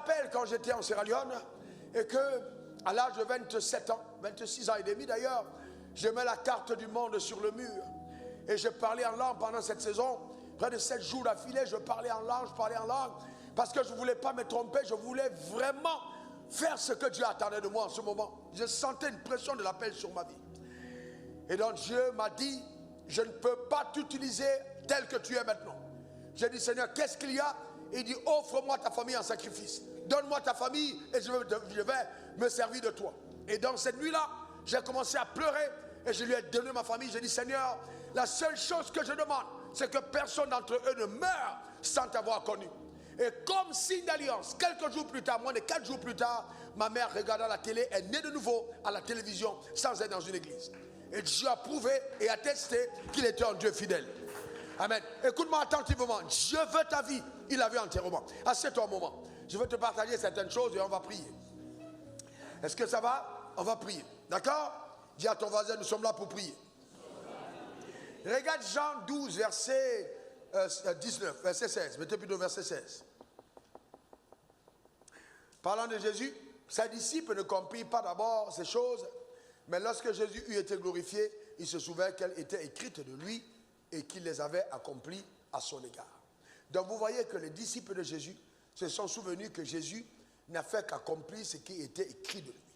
rappelle quand j'étais en Sierra Leone et que à l'âge de 27 ans, 26 ans et demi d'ailleurs, je mets la carte du monde sur le mur. Et je parlais en langue pendant cette saison. Près de 7 jours d'affilée, je parlais en langue, parce que je ne voulais pas me tromper, je voulais vraiment faire ce que Dieu attendait de moi en ce moment. Je sentais une pression de l'appel sur ma vie. Et donc Dieu m'a dit, je ne peux pas t'utiliser tel que tu es maintenant. J'ai dit, Seigneur, qu'est-ce qu'il y a? Il dit, offre-moi ta famille en sacrifice. Donne-moi ta famille et je vais me servir de toi. Et dans cette nuit-là, j'ai commencé à pleurer et je lui ai donné ma famille. J'ai dit, Seigneur, la seule chose que je demande, c'est que personne d'entre eux ne meure sans t'avoir connu. Et comme signe d'alliance, quelques jours plus tard, moins de 4 jours plus tard, ma mère regardant la télé, est née de nouveau à la télévision sans être dans une église. Et Dieu a prouvé et attesté qu'il était un Dieu fidèle. Amen. Écoute-moi attentivement. Dieu veut ta vie. Il a vu entièrement. Assieds-toi un moment. Je veux te partager certaines choses et on va prier. Est-ce que ça va? On va prier. D'accord? Dis à ton voisin, nous sommes là pour prier. Regarde Jean 12, verset 19, verset 16. Mettez plutôt verset 16. Parlant de Jésus, ses disciples ne comprirent pas d'abord ces choses, mais lorsque Jésus eut été glorifié, ils se souvinrent qu'elles étaient écrites de lui et qu'il les avait accomplies à son égard. Donc vous voyez que les disciples de Jésus se sont souvenus que Jésus n'a fait qu'accomplir ce qui était écrit de lui.